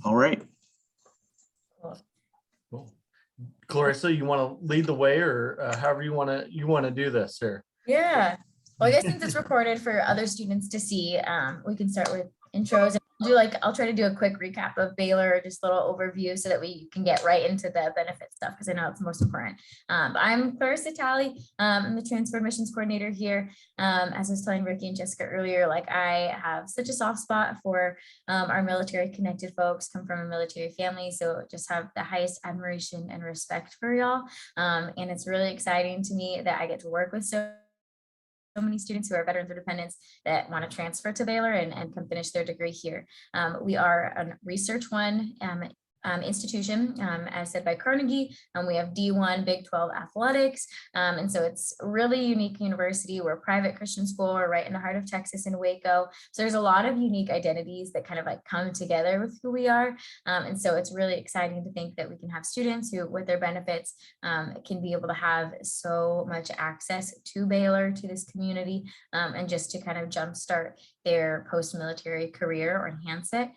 All right. Cool. Clarissa, you want to lead the way, or however you want to do this here? Yeah. Well, I guess since it's recorded for other students to see, we can start with intros and I'll try to do a quick recap of Baylor, just a little overview so that we can get right into the benefit stuff because I know it's most important. I'm Clarissa Talley. I'm the transfer admissions coordinator here. As I was telling Ricky and Jessica earlier, like I have such a soft spot for our military connected folks, come from a military family. So just have the highest admiration and respect for y'all. And it's really exciting to me that I get to work with so many students who are veterans or dependents that want to transfer to Baylor and come finish their degree here. We are a Research One institution, as said by Carnegie, and we have D1 Big 12 athletics. And so it's a really unique university. We're a private Christian school. We're right in the heart of Texas in Waco. So there's a lot of unique identities that kind of like come together with who we are. And so it's really exciting to think that we can have students who, with their benefits, can be able to have so much access to Baylor, to this community, and just to kind of jumpstart their post-military career or enhance it.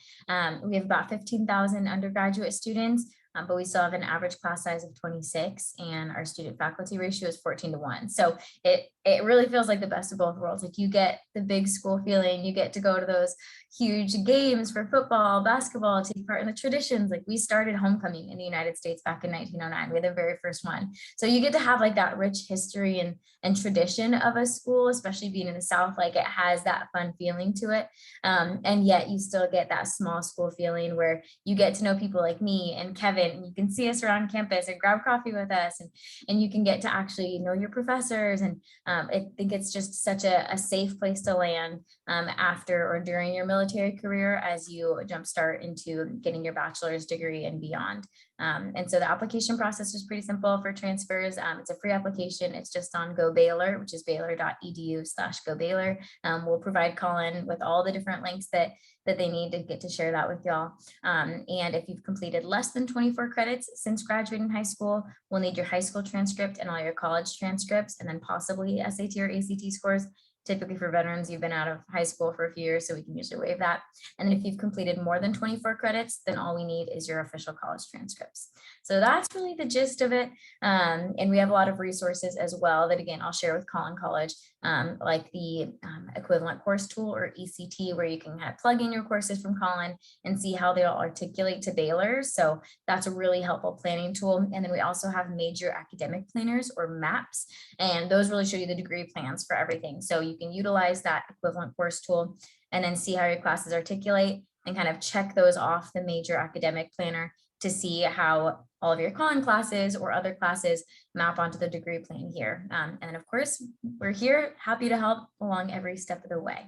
We have about 15,000 undergraduate students, but we still have an average class size of 26 and our student faculty ratio is 14-1. So it really feels like the best of both worlds. Like you get the big school feeling, you get to go to those huge games for football, basketball, take part in the traditions. Like we started homecoming in the United States back in 1909. We're the very first one. So you get to have like that rich history and tradition of a school, especially being in the South, like it has that fun feeling to it. And yet you still get that small school feeling where you get to know people like me and Kevin, and you can see us around campus and grab coffee with us, and you can get to actually know your professors. And I think it's just such a safe place to land after or during your military career as you jumpstart into getting your bachelor's degree and beyond. And so the application process is pretty simple for transfers. It's a free application. It's just on Go Baylor, which is baylor.edu/Go Baylor. We'll provide Colin with all the different links that they need to get to share that with y'all. And if you've completed less than 24 credits since graduating high school, we'll need your high school transcript and all your college transcripts, and then possibly SAT or ACT scores. Typically for veterans, you've been out of high school for a few years, so we can usually waive that. And then if you've completed more than 24 credits, then all we need is your official college transcripts. So that's really the gist of it. And we have a lot of resources as well that, again, I'll share with Collin College, like the equivalent course tool or ECT, where you can kind of plug in your courses from Collin and see how they all articulate to Baylor. So that's a really helpful planning tool. And then we also have major academic planners or MAPs, and those really show you the degree plans for everything. So you can utilize that equivalent course tool and then see how your classes articulate and kind of check those off the major academic planner to see how all of your Collin classes or other classes map onto the degree plan here. And then of course, we're here happy to help along every step of the way.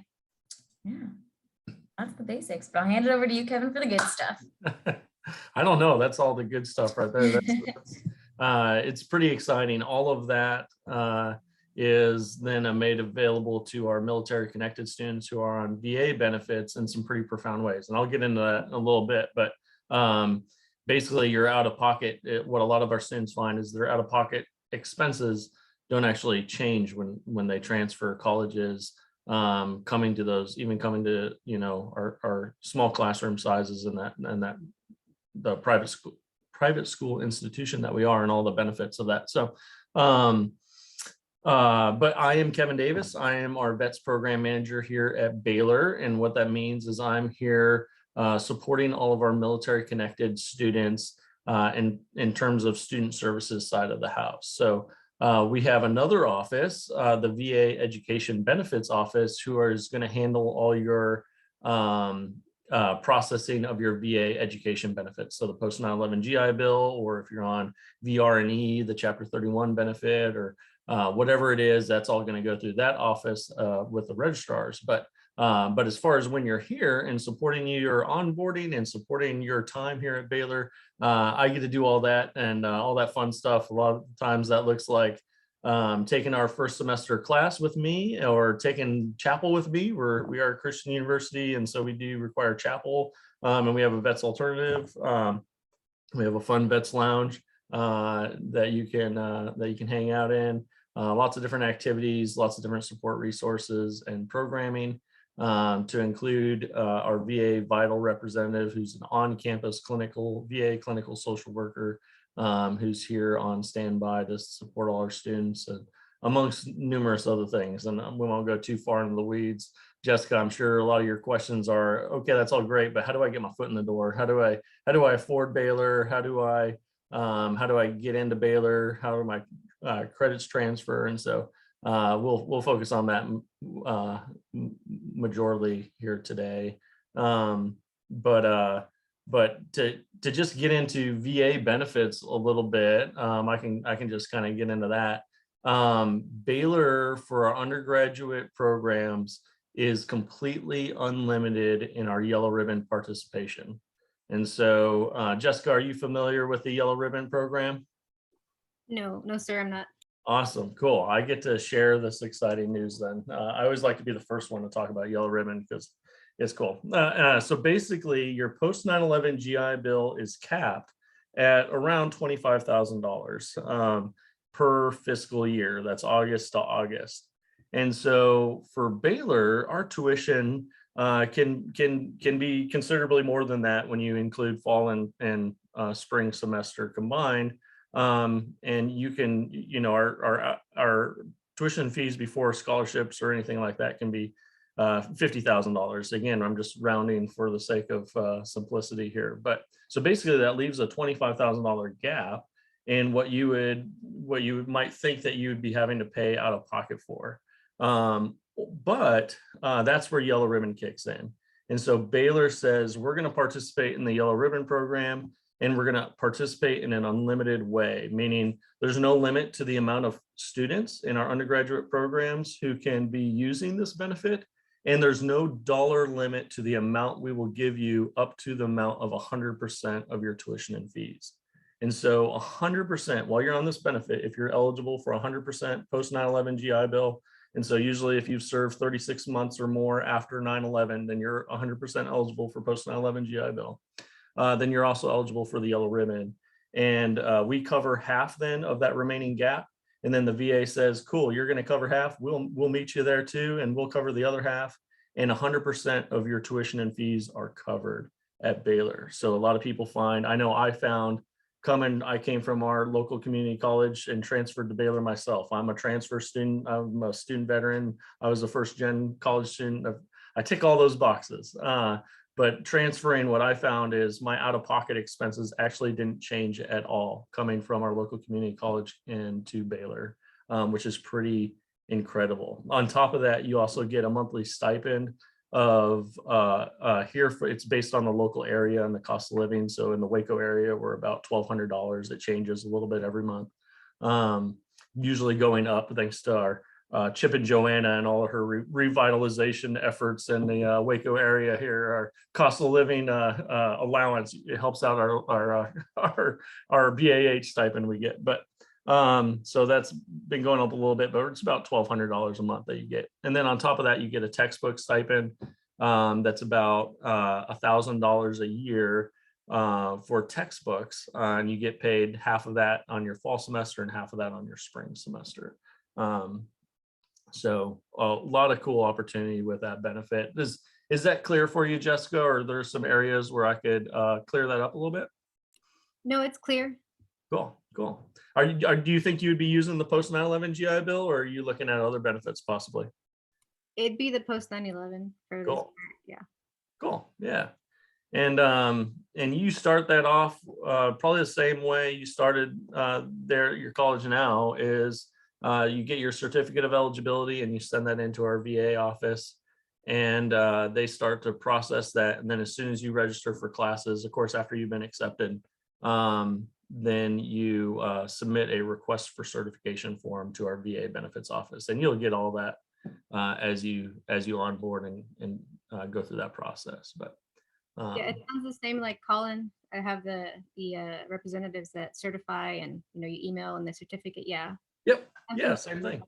Yeah, that's the basics, but I'll hand it over to you, Kevin, for the good stuff. I don't know. That's all the good stuff right there. It's pretty exciting. All of that is then made available to our military connected students who are on VA benefits in some pretty profound ways. And I'll get into that in a little bit, but basically you're out of pocket. What a lot of our students find is their out of pocket expenses don't actually change when they transfer colleges, coming to, you know, our small classroom sizes and that the private school institution that we are, and all the benefits of that. So but I am Kevin Davis. I am our VETS program manager here at Baylor. And what that means is I'm here supporting all of our military connected students in terms of student services side of the house. So we have another office, the VA Education Benefits Office, who is going to handle all your processing of your VA education benefits. So the post 9/11 GI Bill, or if you're on VR&E, the Chapter 31 benefit, or whatever it is, that's all going to go through that office with the registrars. But as far as when you're here and supporting your onboarding and supporting your time here at Baylor, I get to do all that and all that fun stuff. A lot of times that looks like taking our first semester class with me, or taking chapel with me. We are a Christian university, and so we do require chapel. And we have a Vets alternative. We have a fun Vets lounge that you can hang out in. Lots of different activities, lots of different support resources and programming. to include our VA Vital representative, who's an on-campus VA clinical social worker, who's here on standby to support all our students, and amongst numerous other things. And we won't go too far into the weeds. Jessica, I'm sure a lot of your questions are, okay, that's all great, but how do I get my foot in the door? How do I afford Baylor? How do I get into Baylor? How do my credits transfer? And so we'll focus on that majorly here today. But to just get into VA benefits a little bit, I can just kind of get into that. Baylor, for our undergraduate programs, is completely unlimited in our yellow ribbon participation. And so, Jessica, are you familiar with the yellow ribbon program? No, sir, I'm not. Awesome, cool. I get to share this exciting news then. I always like to be the first one to talk about yellow ribbon because it's cool. So basically, your post 9/11 GI Bill is capped at around $25,000 per fiscal year. That's August to August. And so for Baylor, our tuition can be considerably more than that when you include fall and spring semester combined. And you can, our tuition fees before scholarships or anything like that can be $50,000. Again, I'm just rounding for the sake of simplicity here. But so basically that leaves a $25,000 gap in what you might think that you would be having to pay out of pocket for. But that's where yellow ribbon kicks in. And so Baylor says, we're going to participate in the yellow ribbon program, and we're going to participate in an unlimited way, meaning there's no limit to the amount of students in our undergraduate programs who can be using this benefit. And there's no dollar limit to the amount we will give you up to the amount of 100% of your tuition and fees. And so 100%, while you're on this benefit, if you're eligible for 100% post 9/11 GI Bill, and so usually if you've served 36 months or more after 9/11, then you're 100% eligible for post 9/11 GI Bill. Then you're also eligible for the yellow ribbon. And we cover half then of that remaining gap. And then the VA says, cool, you're going to cover half. We'll meet you there too, and we'll cover the other half. And 100% of your tuition and fees are covered at Baylor. So a lot of people find, I know I found, I came from our local community college and transferred to Baylor myself. I'm a transfer student. I'm a student veteran. I was a first gen college student. I tick all those boxes. But transferring, what I found is my out-of-pocket expenses actually didn't change at all coming from our local community college into Baylor, which is pretty incredible. On top of that, you also get a monthly stipend of it's based on the local area and the cost of living. So in the Waco area, we're about $1,200. It changes a little bit every month, usually going up thanks to our Chip and Joanna and all of her revitalization efforts in the Waco area here. Our cost of living allowance, it helps out our BAH stipend we get. But so that's been going up a little bit, but it's about $1,200 a month that you get. And then on top of that, you get a textbook stipend that's about $1,000 a year for textbooks, and you get paid half of that on your fall semester and half of that on your spring semester. So a lot of cool opportunity with that benefit. Is that clear for you, Jessica, or there's some areas where I could clear that up a little bit? No, it's clear. Cool. Do you think you would be using the post 9/11 GI Bill, or are you looking at other benefits possibly? It'd be the post 9/11 for this part, yeah. Cool. Yeah. And you start that off probably the same way you started there at your college now is you get your certificate of eligibility and you send that into our VA office, and they start to process that. And then as soon as you register for classes, of course, after you've been accepted, then you submit a request for certification form to our VA benefits office, and you'll get all that as you onboard and go through that process. But yeah, it sounds the same like Colin. I have the representatives that certify, and you email and the certificate. Yeah. Yep. Yeah. Same thing.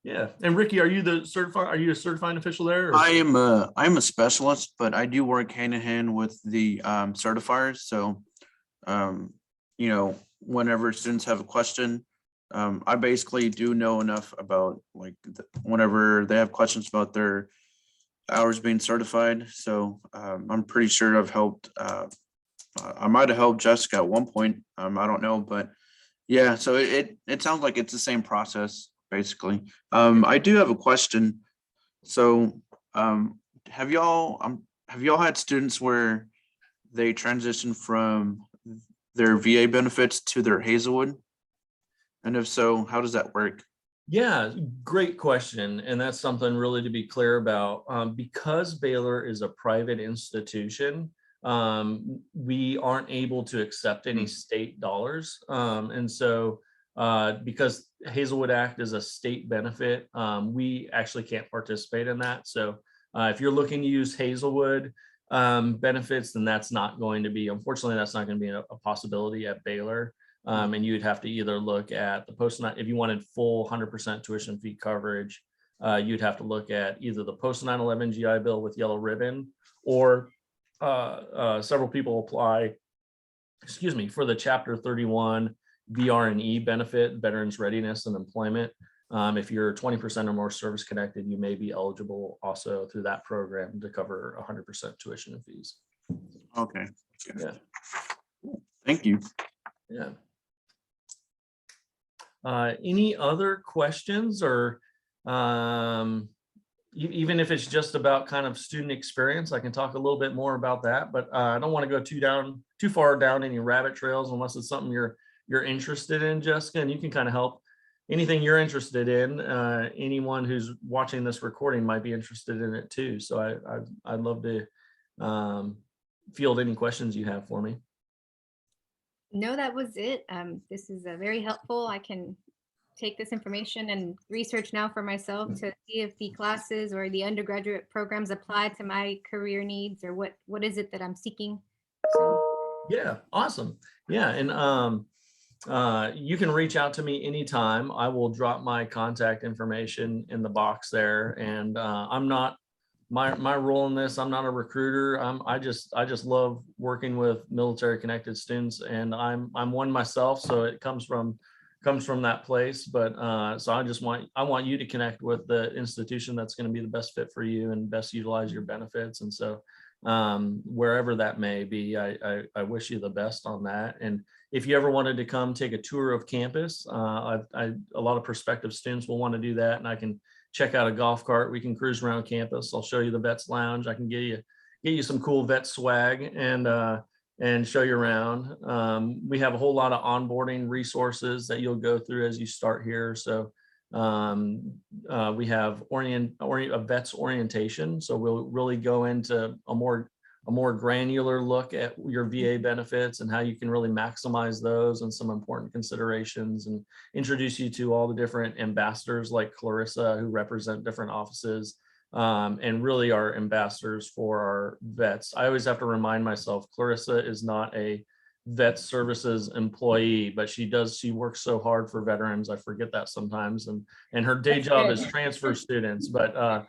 Yeah. And Ricky, are you a certifying official there? Or? I'm a specialist, but I do work hand in hand with the certifiers. So, whenever students have a question, I basically do know enough about whenever they have questions about their hours being certified. So I'm pretty sure I've helped. I might have helped Jessica at one point. I don't know, but yeah. So it sounds like it's the same process basically. I do have a question. So have y'all had students where they transition from their VA benefits to their Hazelwood? And if so, how does that work? Yeah, great question. And that's something really to be clear about. Because Baylor is a private institution, we aren't able to accept any state dollars. And so because Hazelwood Act is a state benefit, we actually can't participate in that. So if you're looking to use Hazelwood benefits, then that's not going to be, unfortunately, that's not going to be a possibility at Baylor. And you'd have to either look at the post-9, if you wanted full 100% tuition fee coverage, you'd have to look at either the post 9/11 GI Bill with yellow ribbon, or several people apply, for the Chapter 31 VR&E benefit, Veterans Readiness and Employment. If you're 20% or more service connected, you may be eligible also through that program to cover 100% tuition and fees. Okay. Yeah. Thank you. Yeah. Any other questions, or even if it's just about kind of student experience, I can talk a little bit more about that, but I don't want to go too far down any rabbit trails unless it's something you're interested in, Jessica, and you can kind of help anything you're interested in. Anyone who's watching this recording might be interested in it too. So I'd love to field any questions you have for me. No, that was it. This is very helpful. I can take this information and research now for myself to see if the classes or the undergraduate programs apply to my career needs, or what is it that I'm seeking. So Yeah, awesome. Yeah, and you can reach out to me anytime. I will drop my contact information in the box there. And I'm not, my role in this, I'm not a recruiter. I just love working with military connected students, and I'm one myself, so it comes from that place. But so I want you to connect with the institution that's going to be the best fit for you and best utilize your benefits. And so wherever that may be, I wish you the best on that. And if you ever wanted to come take a tour of campus, a lot of prospective students will want to do that, and I can check out a golf cart. We can cruise around campus. I'll show you the Vets Lounge. I can get you some cool vet swag and show you around. We have a whole lot of onboarding resources that you'll go through as you start here. So we have a vets orientation. So we'll really go into a more granular look at your VA benefits and how you can really maximize those, and some important considerations, and introduce you to all the different ambassadors like Clarissa, who represent different offices and really are ambassadors for our vets. I always have to remind myself, Clarissa is not a vet services employee, but she works so hard for veterans. I forget that sometimes, and her day job is transfer students, but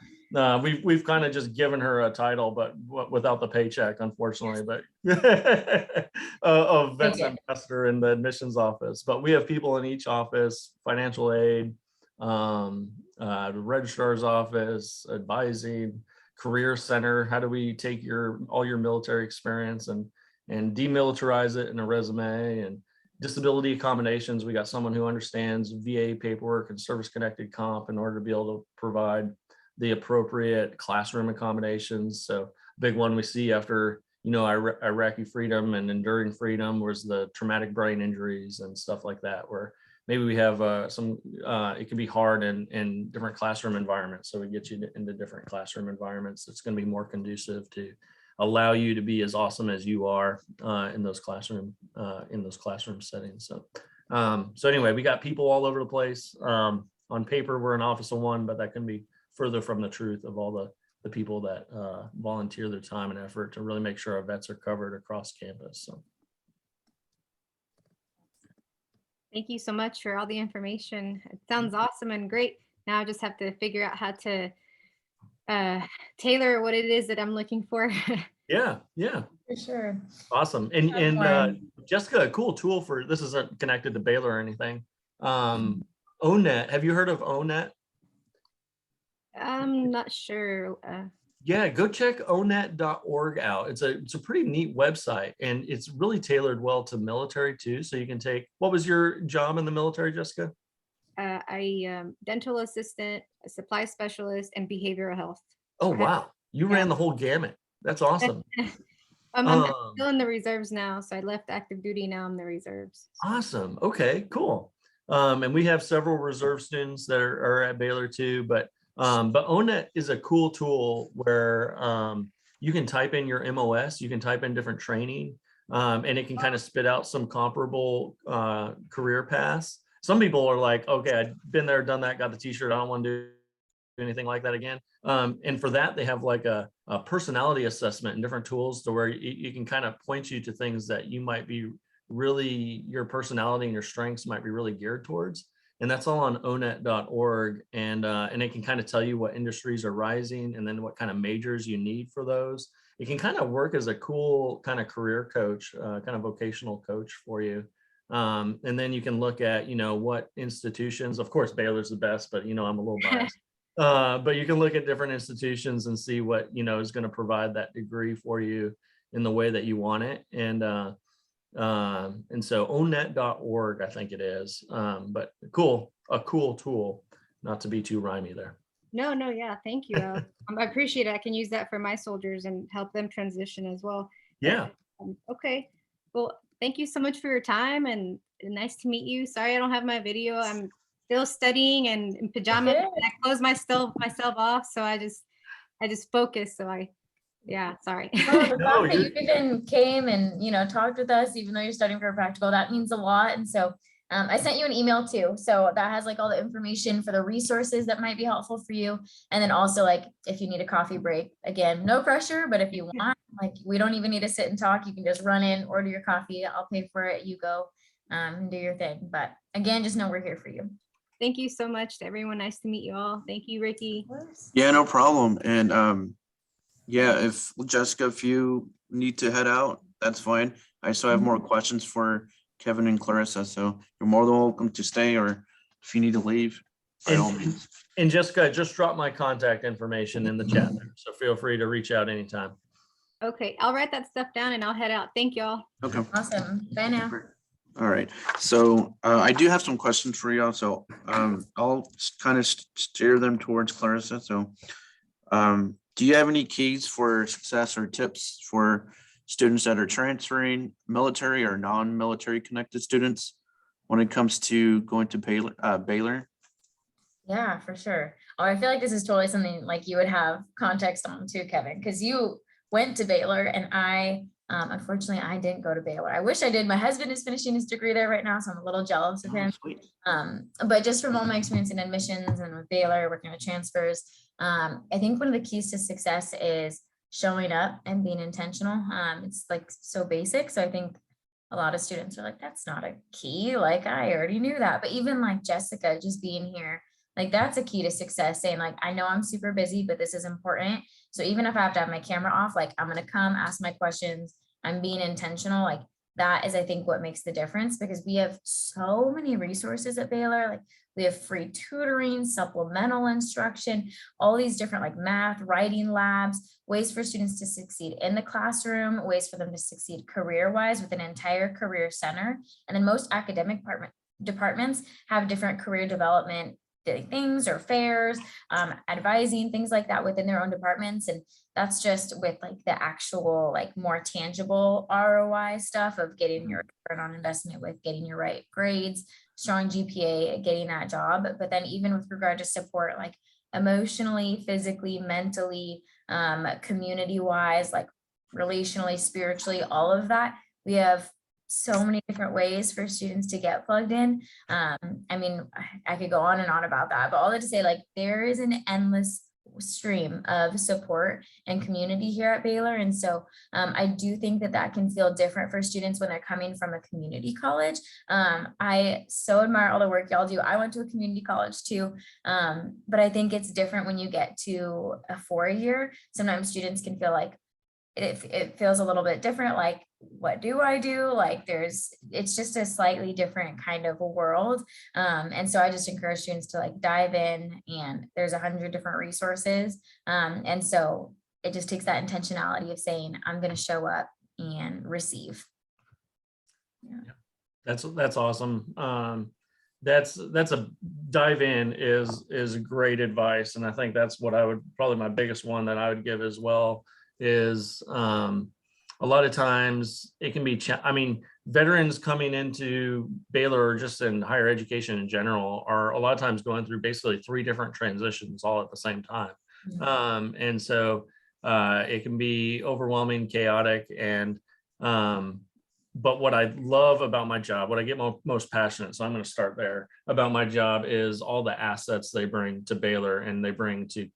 we've kind of just given her a title, but without the paycheck, unfortunately, but of vets ambassador in the admissions office. But we have people in each office: financial aid, the registrar's office, advising, career center. How do we take all your military experience and demilitarize it in a resume? And disability accommodations, we got someone who understands VA paperwork and service connected comp in order to be able to provide the appropriate classroom accommodations. So big one we see after Iraqi freedom and enduring freedom was the traumatic brain injuries and stuff like that, where maybe we have it can be hard in different classroom environments. So we get you into different classroom environments that's going to be more conducive to allow you to be as awesome as you are in those classroom settings. So anyway, we got people all over the place. On paper, we're an office of one, but that can be further from the truth of all the people that volunteer their time and effort to really make sure our vets are covered across campus. So thank you so much for all the information. It sounds awesome and great. Now I just have to figure out how to tailor what it is that I'm looking for. Yeah, For sure. awesome. And Jessica, a cool tool for this isn't connected to Baylor or anything. ONET, have you heard of ONET? I'm not sure. Yeah, go check onet.org out. It's a pretty neat website, and it's really tailored well to military too. So you can take, what was your job in the military, Jessica? I dental assistant, a supply specialist, and behavioral health. Oh, So I had- wow. You yeah. ran the whole gamut. That's awesome. I'm Um, still in the reserves now, so I left active duty. Now I'm in the reserves. So. Awesome. Okay, cool. And we have several reserve students that are at Baylor too, but ONET is a cool tool where you can type in your MOS, you can type in different training, and it can kind of spit out some comparable career paths. Some people are like, okay, I've been there, done that, got the t-shirt, I don't want to do anything like that again. And for that, they have like a personality assessment and different tools to where you can kind of point you to things that you might be really, your personality and your strengths might be really geared towards. And that's all on onet.org. And it can kind of tell you what industries are rising and then what kind of majors you need for those. It can kind of work as a cool kind of career coach, kind of vocational coach for you. And then you can look at, what institutions, of course, Baylor's the best, but, I'm a little biased. But you can look at different institutions and see what, is going to provide that degree for you in the way that you want it. And so onet.org, I think it is. But a cool tool, not to be too rhymey there. No, yeah, thank you. I appreciate it. I can use that for my soldiers and help them transition as well. Yeah. Okay. Well, thank you so much for your time and nice to meet you. Sorry I don't have my video. I'm still studying and in pajamas. Okay. And I closed myself off, so I just focus. So sorry. Oh, the No, fact that you even came and, talked with us, even though you're studying for a practical, that means a lot. And so I sent you an email too. So that has like all the information for the resources that might be helpful for you. And then also like, if you need a coffee break, again, no pressure, but if you want, like, we don't even need to sit and talk. You can just run in, order your coffee. I'll pay for it. You go and do your thing. But again, just know we're here for you. Thank you so much to everyone. Nice to meet you all. Thank you, Ricky. Yeah, no problem. And yeah, if Jessica, if you need to head out, that's fine. I still have more questions for Kevin and Clarissa, so you're more than welcome to stay, or if you need to leave, by all means. And Jessica, I just dropped my contact information in the chat there, so feel free to reach out anytime. Okay, I'll write that stuff down and I'll head out. Thank y'all. Okay. Awesome. Bye now. All right. So I do have some questions for y'all. So I'll kind of steer them towards Clarissa. So do you have any keys for success or tips for students that are transferring, military or non-military connected students, when it comes to going to Baylor? Yeah, for sure. Oh, I feel like this is totally something like you would have context on too, Kevin, because you went to Baylor and I, unfortunately, I didn't go to Baylor. I wish I did. My husband is finishing his degree there right now, so I'm a little jealous of him. Sweet. But just from all my experience in admissions and with Baylor, working with transfers, I think one of the keys to success is showing up and being intentional. It's like so basic. So I think a lot of students are like, that's not a key. Like, I already knew that. But even like Jessica, just being here, like that's a key to success, saying like, I know I'm super busy, but this is important. So even if I have to have my camera off, like I'm going to come ask my questions. I'm being intentional. Like that is, I think, what makes the difference, because we have so many resources at Baylor. Like we have free tutoring, supplemental instruction, all these different like math, writing labs, ways for students to succeed in the classroom, ways for them to succeed career-wise with an entire career center. And then most academic departments have different career development things or fairs, advising, things like that within their own departments. And that's just with like the actual, like more tangible ROI stuff of getting your return on investment with getting your right grades, strong GPA, getting that job. But then even with regard to support, like emotionally, physically, mentally, community wise, like relationally, spiritually, all of that, we have so many different ways for students to get plugged in. I mean, I could go on and on about that, but all that to say, like, there is an endless stream of support and community here at Baylor. And so I do think that that can feel different for students when they're coming from a community college. I so admire all the work y'all do. I went to a community college too, but I think it's different when you get to a 4-year. Sometimes students can feel like it feels a little bit different. Like, what do I do? Like it's just a slightly different kind of a world. And so I just encourage students to like dive in, and there's 100 different resources. And so it just takes that intentionality of saying, I'm going to show up and receive. That's awesome. That's a dive in is great advice. And I think that's what I would probably my biggest one that I would give as well is a lot of times it can be, I mean, veterans coming into Baylor or just in higher education in general are a lot of times going through basically 3 different transitions all at the same time. And so it can be overwhelming, chaotic, and but what I love about my job, what I get most passionate, so I'm going to start there, about my job is all the assets they bring to Baylor and they bring to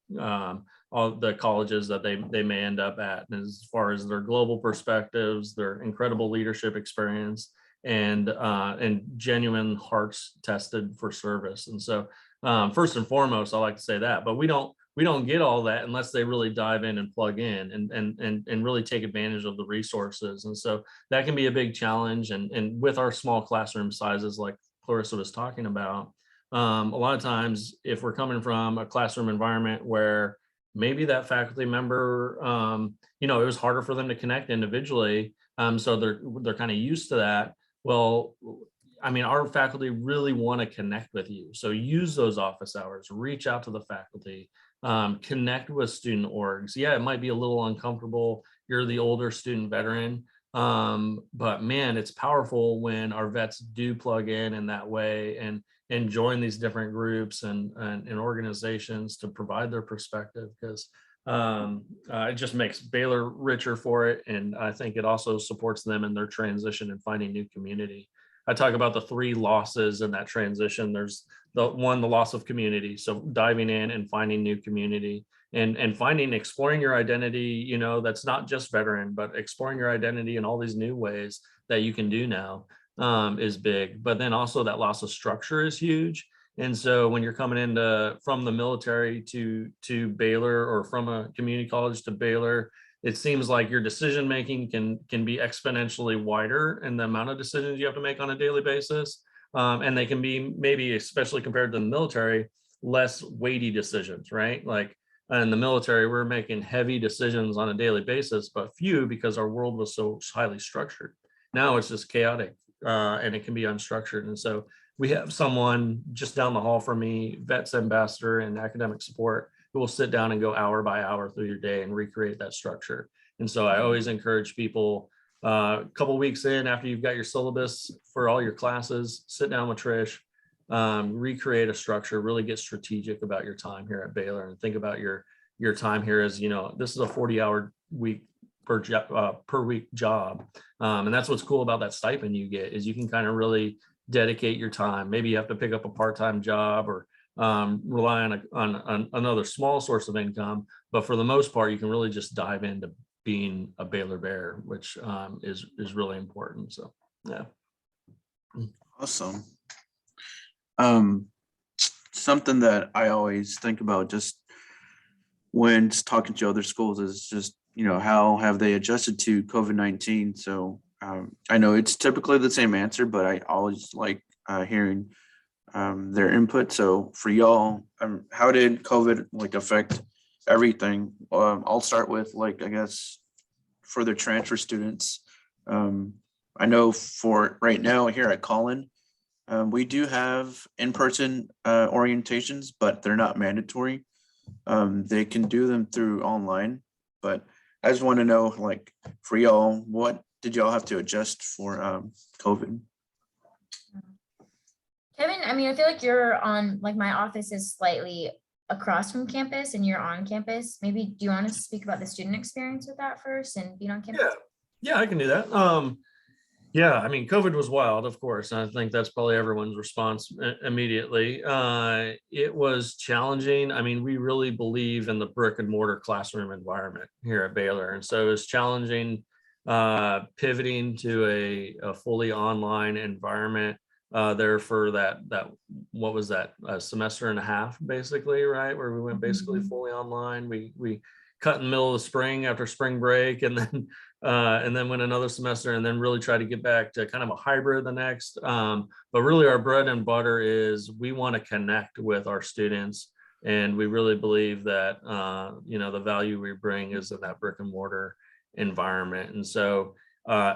all the colleges that they may end up at, as far as their global perspectives, their incredible leadership experience, and genuine hearts tested for service. And so first and foremost, I like to say that, but we don't get all that unless they really dive in and plug in and really take advantage of the resources. And so that can be a big challenge. And with our small classroom sizes, like Clarissa was talking about, a lot of times if we're coming from a classroom environment where maybe that faculty member, it was harder for them to connect individually. So they're kind of used to that. Well, I mean, our faculty really want to connect with you. So use those office hours, reach out to the faculty, connect with student orgs. Yeah, it might be a little uncomfortable. You're the older student veteran. But man, it's powerful when our vets do plug in that way and join these different groups and organizations to provide their perspective, because it just makes Baylor richer for it. And I think it also supports them in their transition and finding new community. I talk about the 3 losses in that transition. There's the loss of community. So diving in and finding new community and exploring your identity, that's not just veteran, but exploring your identity in all these new ways that you can do now is big. But then also that loss of structure is huge. And so when you're coming from the military to Baylor, or from a community college to Baylor, it seems like your decision making can be exponentially wider in the amount of decisions you have to make on a daily basis. And they can be, maybe especially compared to the military, less weighty decisions, right? Like in the military, we're making heavy decisions on a daily basis, but few, because our world was so highly structured. Now it's just chaotic and it can be unstructured. And so we have someone just down the hall from me, Vets Ambassador and Academic Support, who will sit down and go hour by hour through your day and recreate that structure. And so I always encourage people, a couple weeks in, after you've got your syllabus for all your classes, sit down with Trish, recreate a structure, really get strategic about your time here at Baylor, and think about your time here as, this is a 40-hour week per week job. And that's what's cool about that stipend you get, is you can kind of really dedicate your time. Maybe you have to pick up a part-time job or rely on another small source of income, but for the most part, you can really just dive into being a Baylor Bear, which is really important. So, yeah. Awesome. Something that I always think about just when talking to other schools is just, how have they adjusted to COVID-19? So I know it's typically the same answer, but I always like hearing their input. So for y'all, how did COVID affect everything? I'll start with I guess for the transfer students. I know for right now here at Collin, we do have in-person orientations, but they're not mandatory. They can do them through online, but I just want to know, for y'all, what did y'all have to adjust for COVID? Kevin, I feel like you're on, my office is slightly across from campus and you're on campus. Maybe do you want to speak about the student experience with that first and being on campus? Yeah, I can do that. COVID was wild, of course. And I think that's probably everyone's response immediately. It was challenging. We really believe in the brick and mortar classroom environment here at Baylor. And so it was challenging pivoting to a fully online environment there for that what was that, a semester and a half, basically, right? Where we went basically fully online. We cut in the middle of the spring after spring break, and then went another semester, and then really try to get back to kind of a hybrid the next. But really our bread and butter is we want to connect with our students And we really believe that, the value we bring is in that brick and mortar environment. And so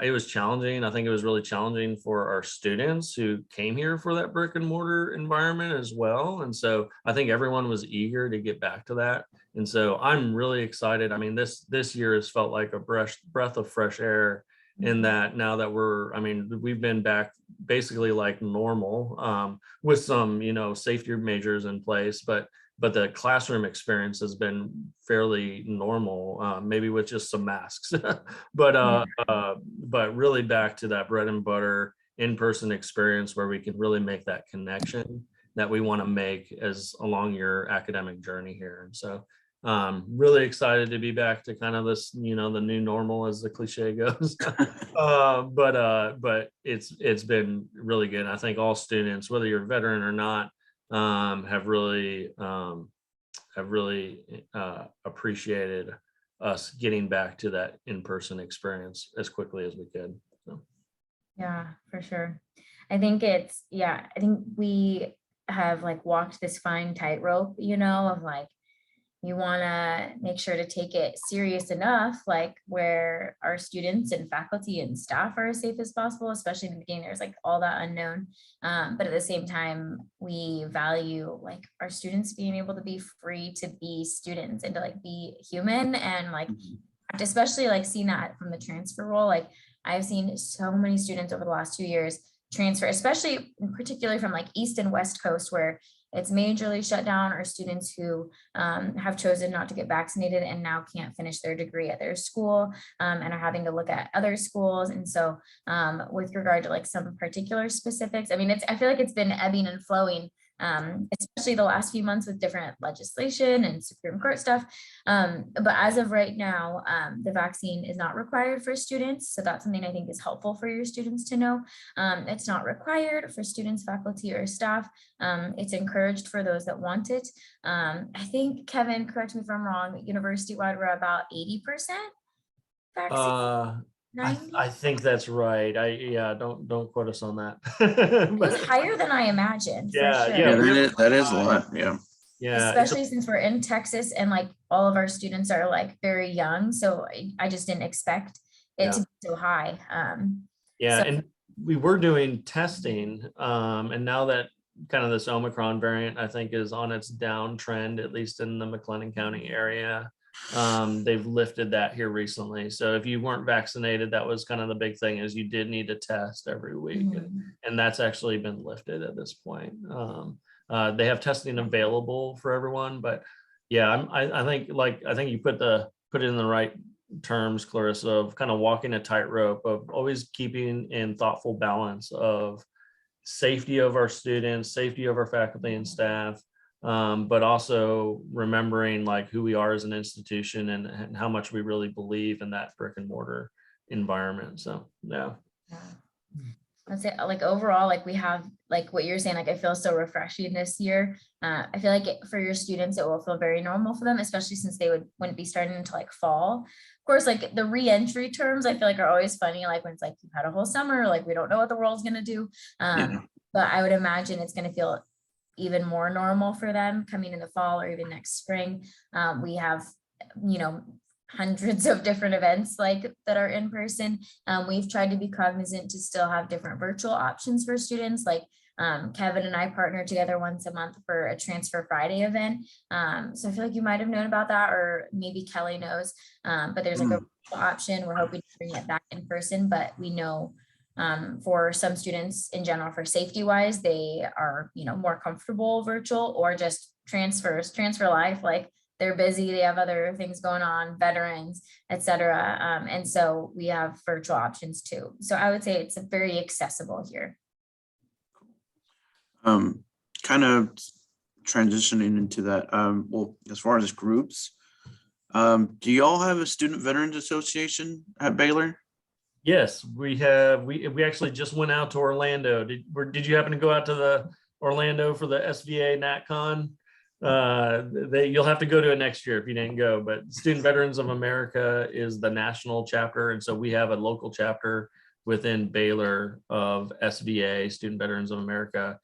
it was challenging. I think it was really challenging for our students who came here for that brick and mortar environment as well. And so I think everyone was eager to get back to that. And so I'm really excited. I mean, this year has felt like a breath of fresh air in that now that we've been back basically like normal, with some, safety measures in place, but the classroom experience has been fairly normal, maybe with just some masks, but really back to that bread and butter in-person experience where we can really make that connection that we want to make as along your academic journey here. And so really excited to be back to kind of this, the new normal, as the cliche goes. But it's been really good. I think all students, whether you're a veteran or not, have really appreciated us getting back to that in-person experience as quickly as we could. So. Yeah, for sure. I think we have like walked this fine tightrope, of like, you want to make sure to take it serious enough, like where our students and faculty and staff are as safe as possible, especially in the beginning, there's like all that unknown. But at the same time, we value like our students being able to be free to be students and to like be human, and like, especially like seeing that from the transfer role. Like I've seen so many students over the last 2 years transfer, especially particularly from like East and West Coast, where it's majorly shut down, or students who have chosen not to get vaccinated and now can't finish their degree at their school, and are having to look at other schools. And so with regard to like some particular specifics, I mean, I feel like it's been ebbing and flowing, especially the last few months with different legislation and Supreme Court stuff. But as of right now, the vaccine is not required for students. So that's something I think is helpful for your students to know. It's not required for students, faculty, or staff. It's encouraged for those that want it. I think, Kevin, correct me if I'm wrong, university-wide, we're about 80% vaccine. I think that's right. Don't quote us on that. It was higher than I imagined. Yeah, for sure. Yeah, that is a lot. Yeah. Yeah, Especially since we're in Texas and like all of our students are like very young. So I just didn't expect it to be so high. And we were doing testing, and now that kind of this Omicron variant, I think, is on its downtrend, at least in the McLennan County area. They've lifted that here recently. So if you weren't vaccinated, that was kind of the big thing, is you did need to test every week. And that's actually been lifted at this point. They have testing available for everyone, but yeah, I think you put it in the right terms, Clarissa, of kind of walking a tightrope of always keeping in thoughtful balance of safety of our students, safety of our faculty and staff, but also remembering like who we are as an institution and how much we really believe in that brick and mortar environment. So yeah. That's it. Like overall, like we have, like what you're saying, like I feel so refreshing this year. I feel like for your students, it will feel very normal for them, especially since they wouldn't be starting until like fall. Of course, like the re-entry terms, I feel like are always funny. Like when it's like you've had a whole summer, like we don't know what the world's gonna do. But I would imagine it's gonna feel even more normal for them coming in the fall or even next spring. We have, hundreds of different events like that are in person. We've tried to be cognizant to still have different virtual options for students. Like Kevin and I partner together once a month for a Transfer Friday event. So I feel like you might have known about that, or maybe Kelly knows, but there's like a virtual option. We're hoping to bring it back in person, but we know for some students in general, for safety wise, they are, more comfortable virtual, or just transfer life. Like they're busy, they have other things going on, veterans, etc. And so we have virtual options too. So I would say it's very accessible here. Kind of transitioning into that. Well, as far as groups, do y'all have a Student Veterans Association at Baylor? Yes, we have. We actually just went out to Orlando. Did you happen to go out to the Orlando for the SVA NatCon? You'll have to go to it next year if you didn't go, but Student Veterans of America is the national chapter. And so we have a local chapter within Baylor of SVA, Student Veterans of America,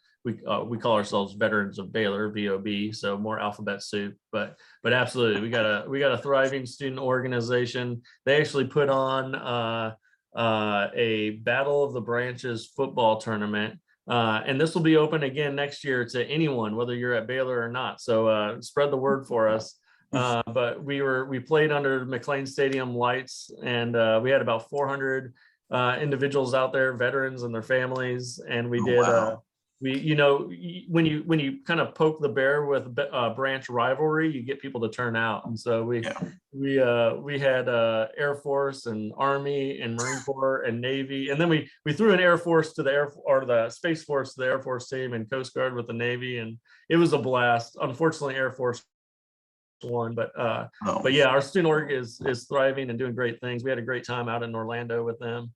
we call ourselves Veterans of Baylor, VOB, so more alphabet soup. But absolutely, we got a thriving student organization. They actually put on a Battle of the Branches football tournament. And this will be open again next year to anyone, whether you're at Baylor or not. So spread the word for us. But we played under McLean Stadium lights, and we had about 400 individuals out there, veterans and their families, and we did. Wow. When you kind of poke the bear with branch rivalry, you get people to turn out, and so we had Air Force and Army and Marine Corps and Navy, and then we threw an Air Force to the Space Force to the Air Force team, and Coast Guard with the Navy, and it was a blast. Unfortunately, Air Force won, but yeah, our student org is thriving and doing great things. We had a great time out in Orlando with them,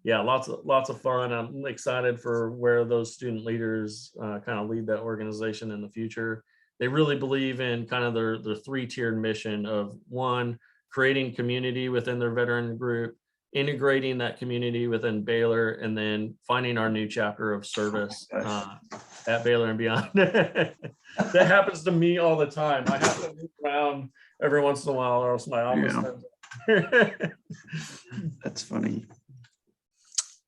yeah, lots of fun. I'm excited for where those student leaders kind of lead that organization in the future. They really believe in kind of their three-tiered mission of, one, creating community within their veteran group, integrating that community within Baylor, and then finding our new chapter of service at Baylor and beyond. That happens to me all the time. I have to move around every once in a while, or else my office. That's funny.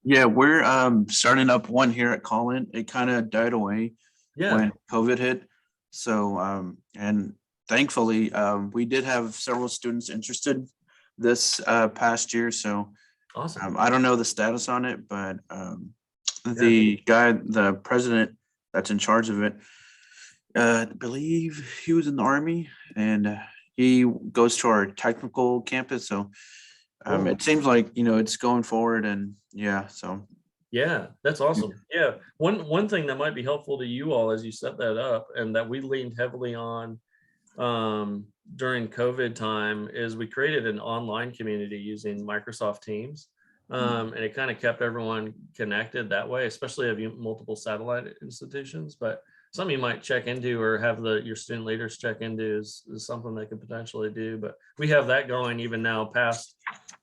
Yeah, we're starting up one here at Collin. It kind of died away when COVID hit. So and thankfully we did have several students interested this past year. So awesome. I don't know the status on it, but the president that's in charge of it, I believe he was in the Army, and he goes to our technical campus. So it seems like, it's going forward, and so. Yeah, that's awesome. Yeah. One thing that might be helpful to you all as you set that up, and that we leaned heavily on during COVID time, is we created an online community using Microsoft Teams. And it kind of kept everyone connected that way, especially if you have multiple satellite institutions. But something you might check into, or have your student leaders check into, is something they could potentially do. But we have that going even now,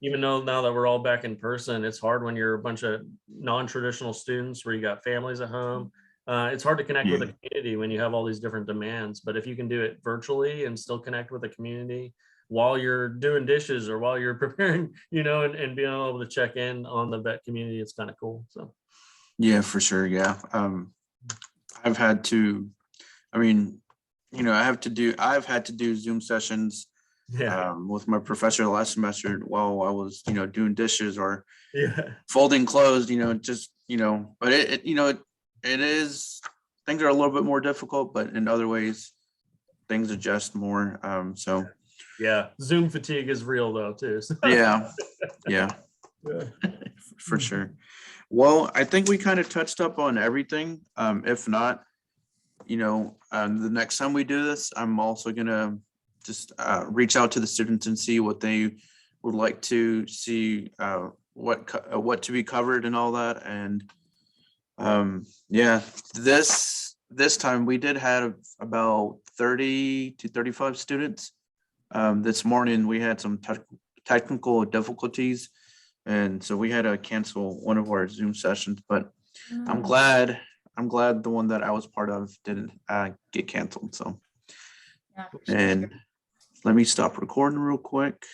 even though now that we're all back in person, it's hard when you're a bunch of non-traditional students where you got families at home. It's hard to connect with a community when you have all these different demands. But if you can do it virtually and still connect with the community while you're doing dishes or while you're preparing, and being able to check in on the vet community, it's kind of cool. So yeah, for sure. Yeah. I've had to do Zoom sessions with my professor last semester while I was, doing dishes or folding clothes, but it is, things are a little bit more difficult, but in other ways things adjust more. So yeah, Zoom fatigue is real though too. So. Yeah, for sure. Well, I think we kind of touched up on everything. If not, the next time we do this, I'm also gonna just reach out to the students and see what they would like to see, what to be covered and all that. And this time we did have about 30 to 35 students. This morning we had some technical difficulties, and so we had to cancel one of our Zoom sessions, but I'm glad the one that I was part of didn't get canceled. So, and let me stop recording real quick.